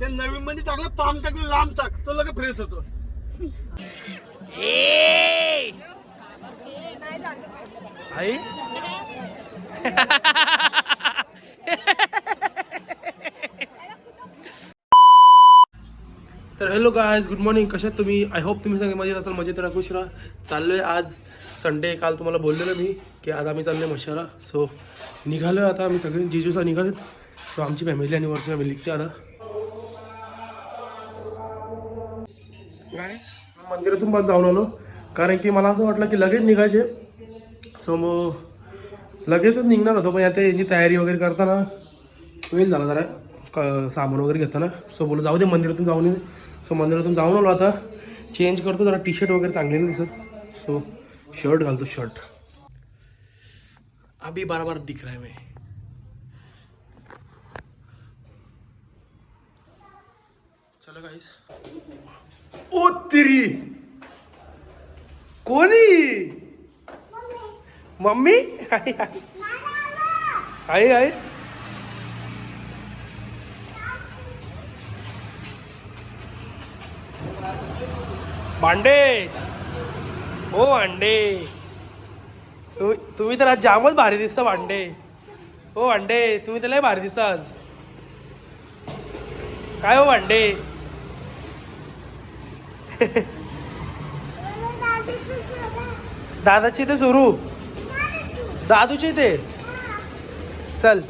त्या नवीन मध्ये टाकलं पाम टाकलं लांब टाक तो लगेच फ्रेश होतो. आई तर हॅलो गायज, गुड मॉर्निंग. कशात तुम्ही? आय होप तुम्ही सगळे मजेत असाल. मजेत राहा, खुश राहा. चाललोय आज संडे. काल तुम्हाला बोललेलं मी की आज आम्ही चाललोय मशाला. सो निघालोय आता आम्ही सगळे. जिजूचा निघालेत. सो आमची फॅमिली आणि वरची फॅमिली निघते आता. गायज मंदिरातून पण जाऊन आलो कारण की मला असं वाटलं की लगेच निघायचे. सो मग लगेचच निघणार होतो, पण आता याची तयारी वगैरे करताना वेळ झाला जरा सामान वगैरे घेताना. सो बोलू जाऊ दे मंदिरातून जाऊन ये. सो मंदिरातून जाऊन आलो आता. चेंज करतो जरा, टी शर्ट वगैरे चांगले नाही दिसत. सो शर्ट घालतो. शर्ट अभी बराबर दिख रहा है मैं. चलो गाइस. ओ तेरी कोणी मम्मी आई आई आई भांडे. हो भांडे, तुम्ही तर आज जामच भारी दिसता भांडे. हो भांडे, तुम्ही तर लय भारी दिसता आज. काय हो भांडे? दादाची ते सुरू, दादूची ते. चल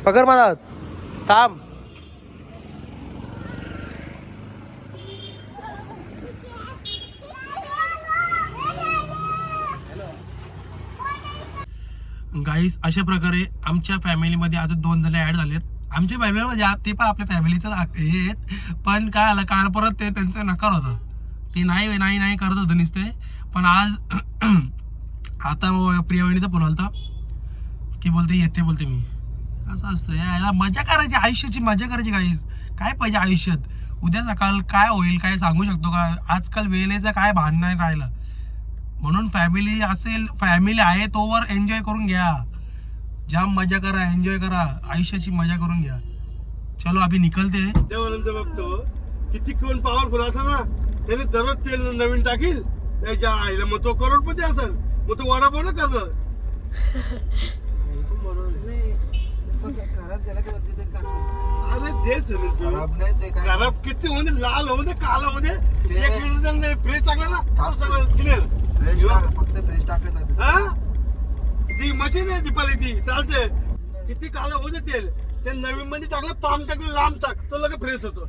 पकड मला, थांब. गाईस अशा प्रकारे आमच्या फॅमिलीमध्ये आता 2 जण ऍड झालेत. आमच्या फॅमिलीमध्ये ते पण आपल्या फॅमिलीचं आहेत, पण काय आलं काल परत ते त्यांचं नकार होतं. ते नाही नाही नाही करत होतं नुसते. पण आज आता प्रियावणीचा फोन आलता की बोलते येते, बोलते मी. असं असतं यायला. मजा करायची, आयुष्याची मजा करायची गाईस. काय पाहिजे आयुष्यात? उद्या सकाळ काय होईल काय सांगू शकतो का? आजकाल वेळेचं काय भान नाही राहिलं. म्हणून फॅमिली असेल, फॅमिली आहे तोवर एन्जॉय करून घ्या. जाम मजा करा, एन्जॉय करा, आयुष्याची मजा करून घ्या. चलो अभि निकलते. देवानंद बघतो किती कोण पॉवरफुल असेल ना, त्याने दररोज तेल नवीन टाकील त्याच्या आईला. मग तो करोडपती असेल, मग तो वडापाव ना करणार. अरे तेच खराब किती होते, लाल होते, काला होते. 1 लिटर फ्रेश टाकला ना सगळं क्लिअर. फक्त फ्रेश टाकत हा ती मशीन आहे दीपाली, ती चालते. किती काला होते तेल, ते नवीन मध्ये टाकलं पाम टाकलं लांब टाक तो लगेच फ्रेश होतो.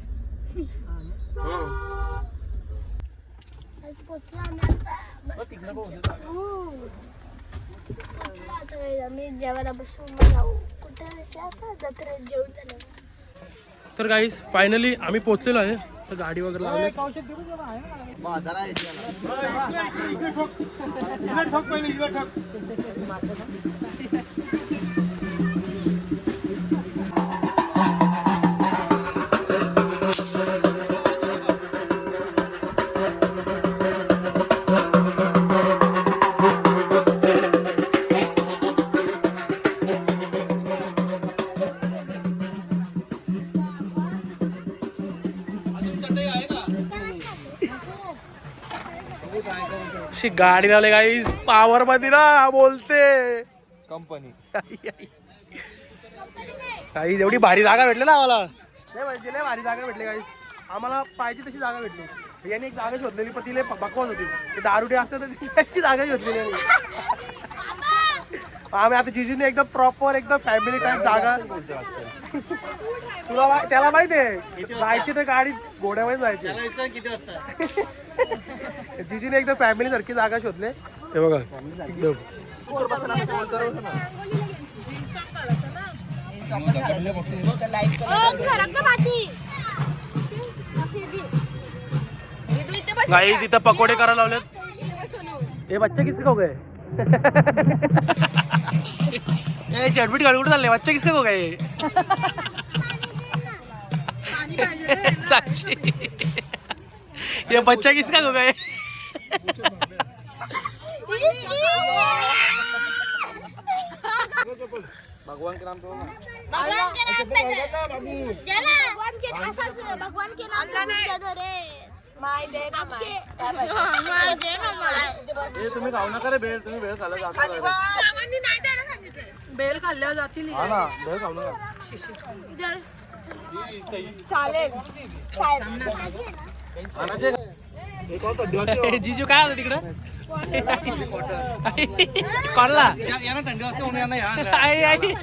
तर गाईस फायनली आम्ही पोहोचलेलो आहे. तर गाडी वगैरे लावली. गाडी लावले गाईस पॉवर मध्ये ना बोलते कंपनी. गाईस एवढी भारी जागा भेटली ना आम्हाला. लय भारी जागा भेटली गाईस. आम्हाला पाहिजे तशी जागा भेटली. याने एक जागा शोधलेली पण तिला बकवास होती. ते दारुडे असतात तर त्याची जागा शोधलेली. आम्ही आता जिजूने एकदम प्रॉपर एकदम फॅमिली टाईप जागा. तुला त्याला माहिती आहे जायची तर गाडी घोड्यामध्ये जायची. किती वाजता जिजूने एकदम फॅमिली सारखी जागा शोधले. हे बघा एकदम गाइस इथं पकोडे करायला लावलेत. हे बच्चे किसके हो गए? ए शर्टबीट घालून कुठे चालले? बच्चे किसके हो गए? साक्षी ये बच्चा किसका हो गए? बोल भगवान के नाम पे होगा। भगवान के नाम पे देना भगवान के भगवान के नाम पे दे दो रे माय दे ना माय दे ना माय हे तुम्ही खाऊ नका रे बेल, तुम्ही बेल खाल्लं जाता रे. मामांनी नाही द्यायला सांगितलं बेल खाल्ल्यावर जातील हा ना, बेल खाऊ नका. जर चालेल आणायचे का? एक होतं डोक्यावर. जीजू काय आलं तिकडं कॉलला आई आई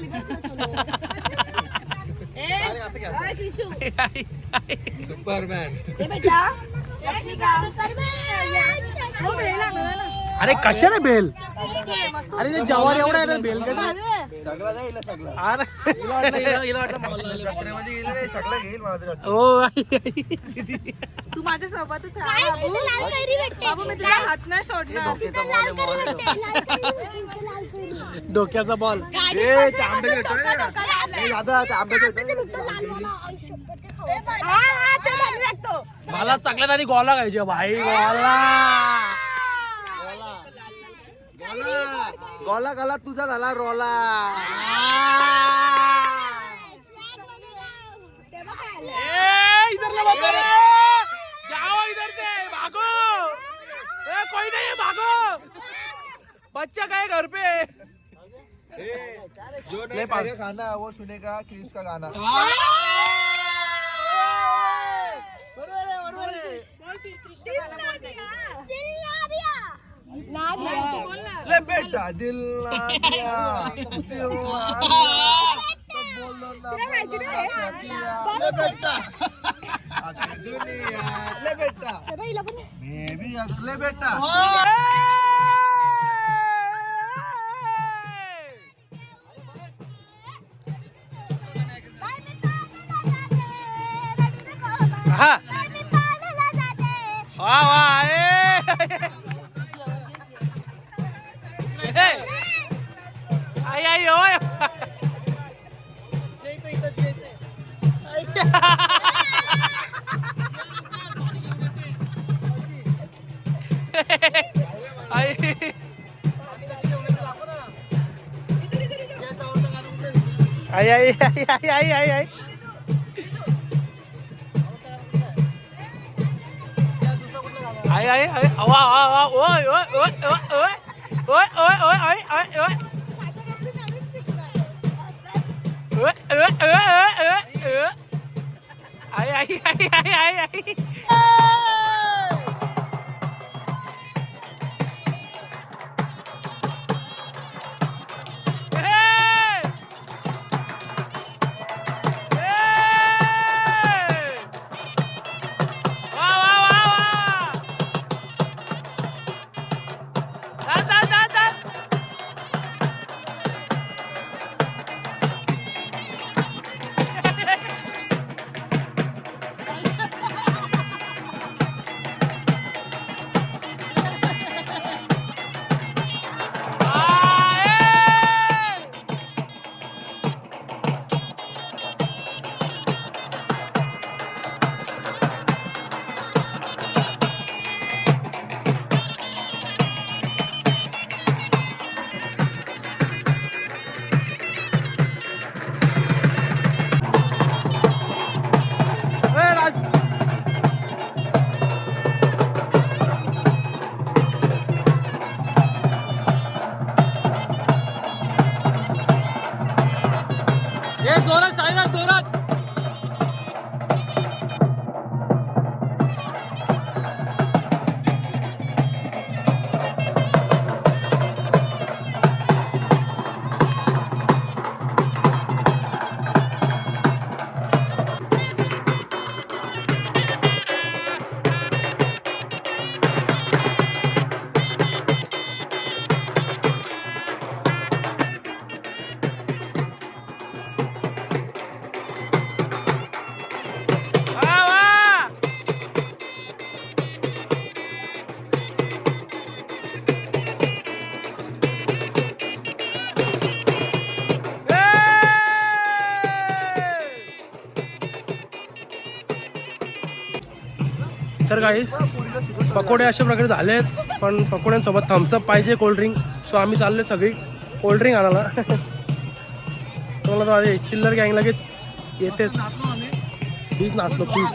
सुपरमॅन. अरे कशाला बेल अरे ते जवार एवढा आहे ना बेल कसं सगळं जाईल ना, सगळं. अरे जत्रेमध्ये येईल रे, सगळं घेईल मला तरी वाटतं. ओ आई, आई. तू माझ्या सोबतच राहा बाबू. बाबू मी तुला हात नाही सोडणार. डोक्याचा बॉल ए, ते आंबे भेटतो रे. ए, दादा, ते आंबे भेटतो रे. मला सगळ्यात आधी गोला खायचे भाई गोला गोला गाला तुझा झाला रोला. इधर ले मत रे जाओ इधर से भागो कोई नहीं है भागो बच्चा का है घर पे जो नहीं पाएगा खाना वो सुनेगा क्रिस का गाना. ले बेटा दिल ना दिया, दिल ना दिया. तो बोलो ना बोलो ना दिया. ले बेटा आखिर दुनिया. ले बेटा मैं भी ले बेटा. हाँ वाह वाह आई आई ओए आई आई आई आई आई आई आई आई आई आई वाह वाह वाह ओए ओए ओए ओए ओए ओए ओए ओए ओए ओए आई आई आई आई आई आई जोरात साईराज जोरात तर गाईस पकोडे अशा प्रकारे झालेत, पण पकोड्यांसोबत थम्सअप पाहिजे, कोल्ड्रिंक. सो आम्ही चालले सगळी कोल्ड्रिंक आणायला. तुम्हाला तो आधी चिल्लर गँग लगेच येतेच. पीस नाचलो पीस.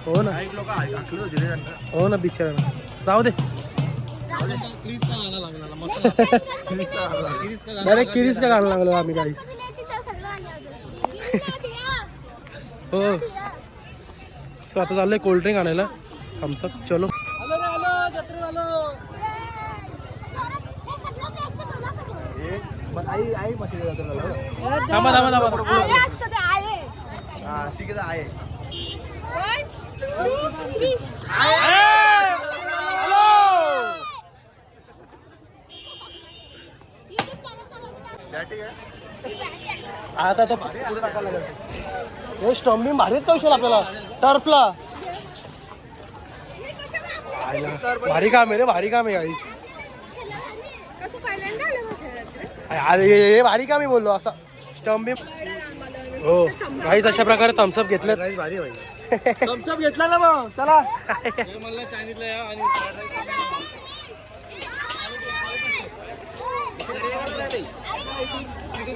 हो ना हो ना बिचारा जाऊ दे. डायरेक्ट किरीस का गाणं लागलो आम्ही गाईस. हो सो आता चाललंय कोल्ड्रिंक आणायला थम्सअप. चलो थांबा थांबा थांबा. ठीक आहे. आता तो हे स्टंबिंग भारीत कौशल आपल्याला टर्फला. भारी काम आहे रे भारी काम आहे गाईस. अरे हे भारी काम आहे बोललो असं स्टंबिंग. हो गाईस अशा प्रकारे थम्सअप घेतले. भारी भाई थम्सअप घेतला ना मग चला.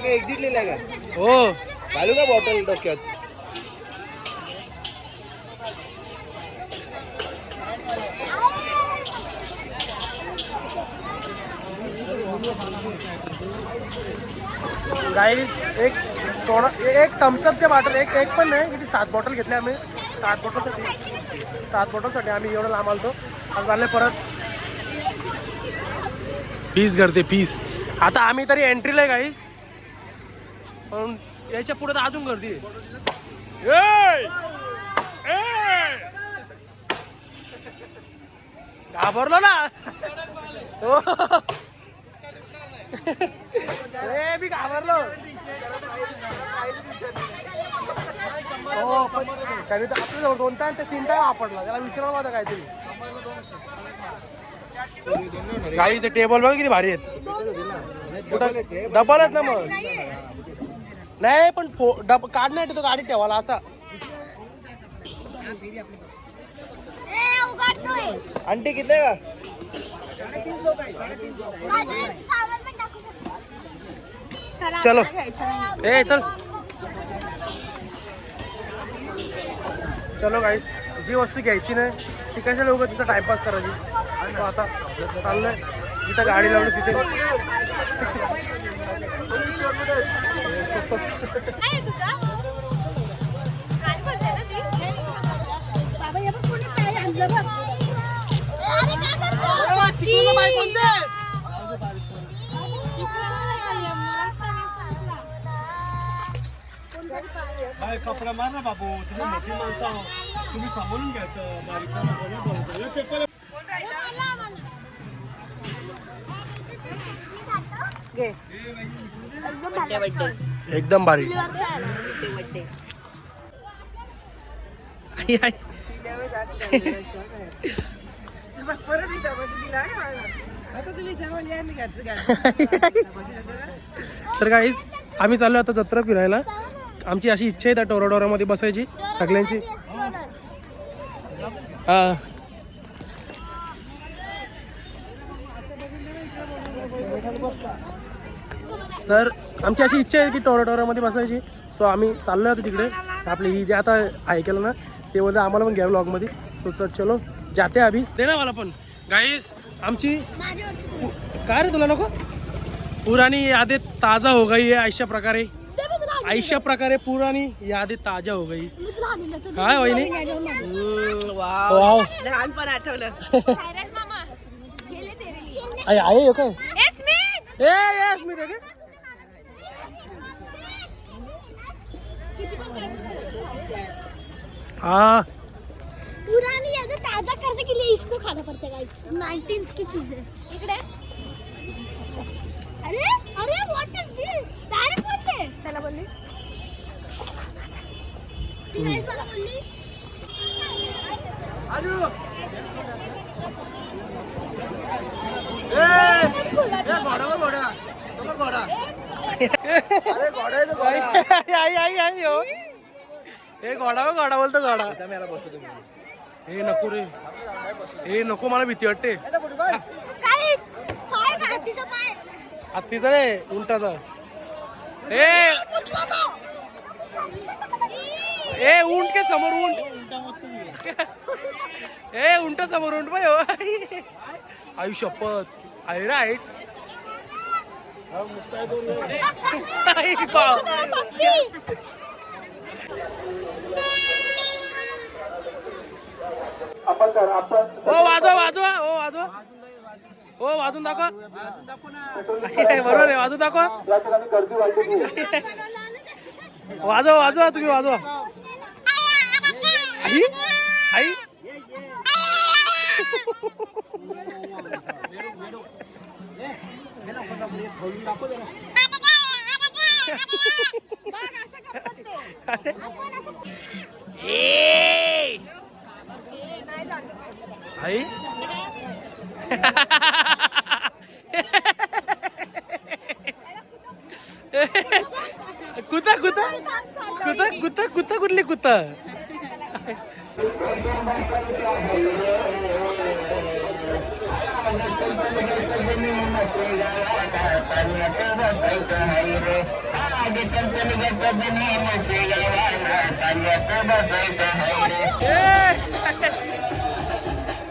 एक्झिट लिहिलाय का? हो घालू का बॉटल डोक्यात? गाईस एक थम्सअपच्या बॉटल एक पण नाही किती 7 बॉटल घेतल्या आम्ही. 7 बॉटलसाठी आम्ही एवढं लांब आलतो. आज झाले परत पीस करते पीस. आता आम्ही तरी एंट्रीला आहे गाईस पण याच्या पुढे तर अजून गर्दी आहे. घाबरलो ना. हो मी घाबरलो. हो पण त्याने तर आपल्याजवळ 2 टाइम ते 3 टाइम वापरला. त्याला विचारावं होतं काहीतरी. गाईचे टेबल बघ किती भारी आहेत. डबल आहेत ना मग. नाही पण कार्ड नाही येतो गाडीत ठेवायला असा. आंटी किती का? चलो ए चल चलो गाईस. जी वस्तू घ्यायची नाही ती कशा लोक तिचा टाइमपास करायची. आता चाललंय जिथं गाडी लावली तिथे. काय कपडा मार ना बाबू. तुम्ही मोठी माणसं आहो. तुम्ही सांभाळून घ्यायचं. बारीक एकदम भारी. तर गाईस आम्ही चाललो आता जत्रा फिरायला. आमची अशी इच्छा आहे त्या टोराडोरामध्ये बसायची सगळ्यांची. हा तर आमची अशी इच्छा आहे की टोराडोरामध्ये बसायची. सो आम्ही चाललो आता तिकडे. आपली ही जे आता ऐकलं ना ते बोलते आम्हाला पण घ्या व्लॉगमध्ये. सो चलो जाते अभि. दे ना मला पण. गाईस आमची काय रे तुला नको पुरानी यादें ताज़ा हो गई है. अशा प्रकारे पुरानी यादें ताजा हो गई. काय वहिनी वाव लहानपण आठवलं. आहे काय स्मित आहे हाँ पुरानी यादें ताजा करने के लिए इसको खाना पड़ता है गाइस. 19 की चीजें इकडे. अरे अरे व्हाट इज दिस. डायरेक्ट बोलते त्याला बोलली ती गाइस मला बोलली आलू घोडा अरे घोडा आहे तो घोडा. आई हो हे घोडा बोलतो घोडा. हे नको रे हे नको मला भीती वाटते. काय पाय हत्तीचा पाय. हत्तीचा रे उंटाचा. ए ऊंट के समोर ऊंट ए उंट समोर ऊंट बाई हो आई शपथ आई राईट ओ वाजवा वाजवा ओ वाजवा ओ वाजून दाखव बरोबर आहे वाजून दाखव वाजवा वाजवा तुम्ही वाजवा आई आई आई कुत्ता कुत्ता कुत्ता कुत्ता कुत्ता कुठली कुत्ता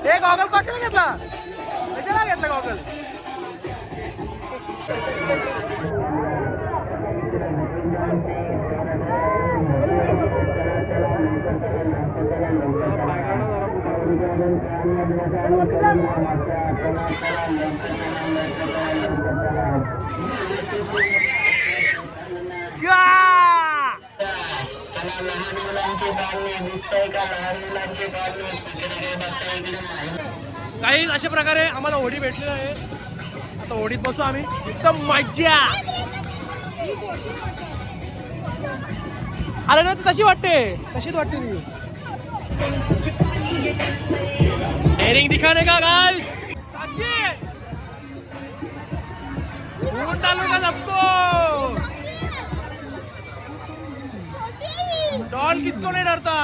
ए गॉगल कशाला घेतला गॉगल काही अशा प्रकारे आम्हाला होडी भेटलेली आहे आता होडीत बसू आम्ही एकदम मज्जा अरे ना तशी वाटते तशीच वाटते ती डेरिंग दिखाने का गाइस डालो का सबको डॉल किसको नहीं डरता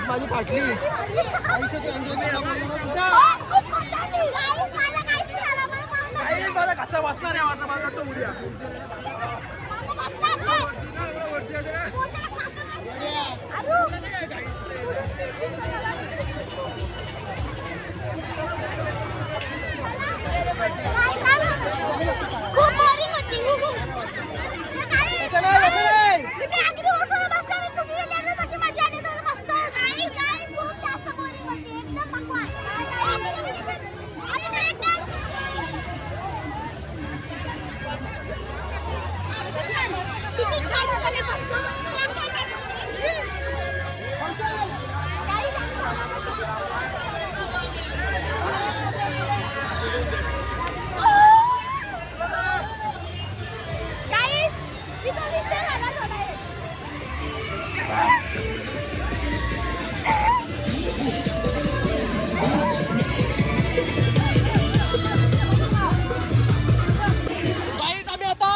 माझी फाटली मला कसा वाचणार आहे वाटतं मला वाटतं उद्या खूप बोरिंग होती. मी आगरी बसून बसलो आणि चुकी गेली आणि माझी मजा आली तर मस्त. नाही खूप जास्त बोरिंग होती. एकदम बकवास. आणि तो एक डान्स तिकीट काढून गाईज आम्ही आता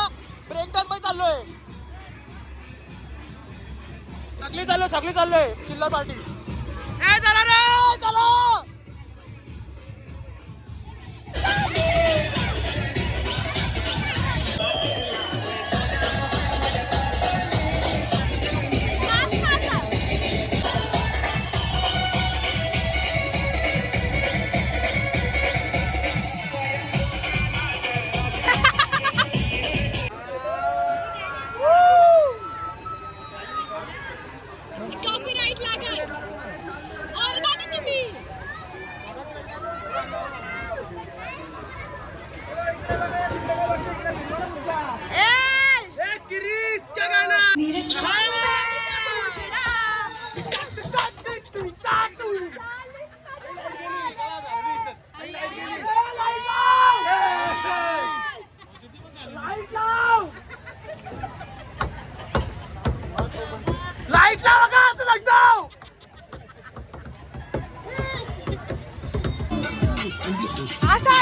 ब्रेक डान्स मध्ये चाललोय. सगळी चाललोय चिल्ला पार्टी. ए चला रे चला. कॉपीराइट लागेल. और गाणी तुम्ही लाईट लावा का आता लगताव. असा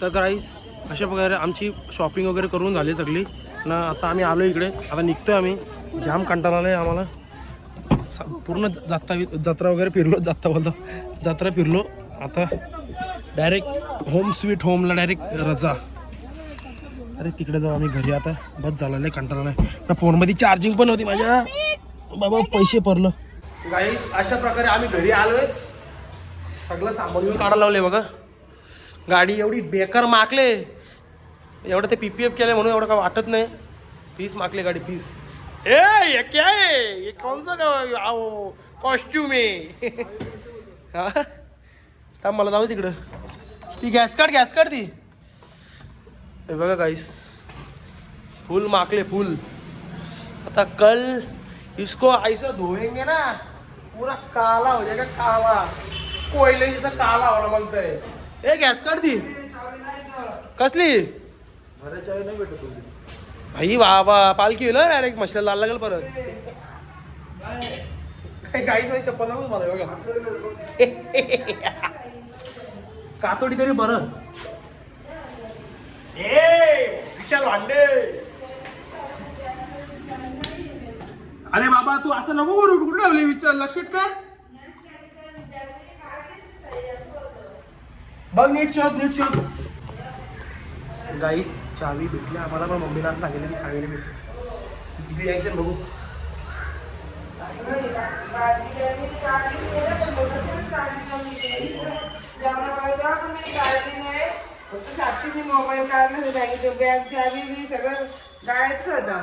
तर गाईस अशा प्रकारे आमची शॉपिंग वगैरे करून झाली सगळी ना. आता आम्ही आलो इकडे, आता निघतोय आम्ही. जाम कंटाळा आला आहे आम्हाला. पूर्ण जत्रा वगैरे फिरलो, जत्रा फिरलो. आता डायरेक्ट होम स्वीट होमला डायरेक्ट रजा. अरे तिकडे जाऊ आम्ही घरी. आता बस झालेलं आहे, कंटाळा नाही ना. फोनमध्ये चार्जिंग पण होती माझ्या. बाबा पैसे भरलं. गाईस अशा प्रकारे आम्ही घरी आलोय. सगळं सामान काढायला लावले बघा. गाडी एवढी बेकार माकले, एवढं ते PPF केलं म्हणून एवढं काय वाटत नाही. पीस माकले गाडी, पीस. ये क्या है, ये कौन सा कॉस्ट्यूम है. थांब मला जाऊ तिकडं. ती गॅस काढ ती. हे बघा गाईस, फुल माकले फुल. आता कल इसको ऐसा धोएंगे ना पूरा काला हो जाएगा, काला कोयले जैसा काला होला बोलतोय. ए गॅस काढ ती. कसली घराच्या चावी नाही भेटत होती. भाई बाबा पालखी होईल डायरेक्ट मशाला लाल लागेल परत. काहीच नाही चप्पल नको मला बघा. कातोडी तरी बरं. विशाल वांडे. अरे बाबा तू असं नको करू. कुठे ठेवले विचार लक्षात कर. बघ नीट शोध. गाईस चावी भेटली आम्हाला, पण मम्मीला सांगितलं की चावी नाही भेटली. रिॲक्शन बघू. साक्षीने मोबाईल काढला बॅग चावी बी सगळं गायच होता.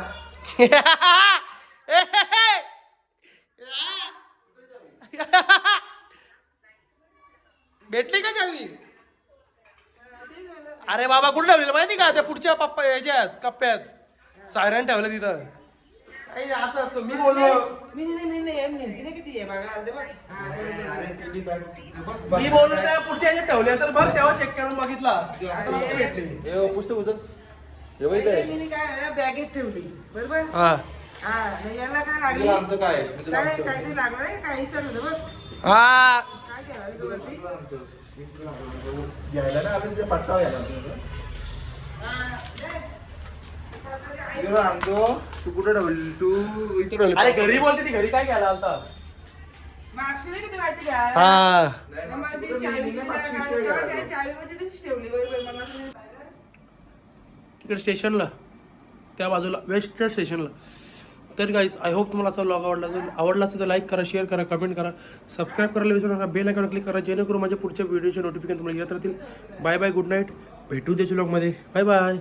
भेटली का चावी? अरे बाबा कुठे ठेवलेलं माहिती का? त्या पुढच्या पप्पा याच्यात कप्प्यात सायरन ठेवलं तिथं. असं असतं. मी बोललो किती आहे बघा बघ. हा, बरोबर. मी बोललो त्या पुढच्या याच्यात ठेवले तर बघ, तेव्हा चेक करून बघितला. आता नसतं भेटली. हे पुस्तक उचल. हे बघ इथे. मी काय बॅगेत ठेवली बरोबर. हा हा मग याला काय मी लागली तुला आणतो काय? मी तुला काय आणतो. काय ते लागलं नाही काही सर होतं बघ. हा काय केलं रे वरती? मी तुला आणतो. घ्यायला ना आलं तिथे पट्टा घ्यायला आणतो. मी तुला आणतो. तू कुठे ठेवली? तू इथे ठेवली. अरे घरी बोलते ती. घरी काय घ्यायला आलता? मग अक्षरशः किती माहिती का? हा मग मी चावी दिला का? तेव्हा त्या चावीमध्ये तशीच ठेवली बरोबर. मला तुम्ही तिकडे स्टेशनला त्या बाजूला वेस्ट स्टेशनला. तर गाईज आय होप तुम्हाला असा व्लॉग आवडला असेल तर लाईक करा, शेअर करा, कमेंट करा, सबस्क्राईब करायला विसरू नका. बेल आयकॉन क्लिक करा जेणेकरून माझ्या पुढच्या व्हिडिओचे नोटिफिकेशन तुम्हाला येत राहतील. Bye bye, good night. भेटू त्याच्या व्लॉगमध्ये. Bye bye.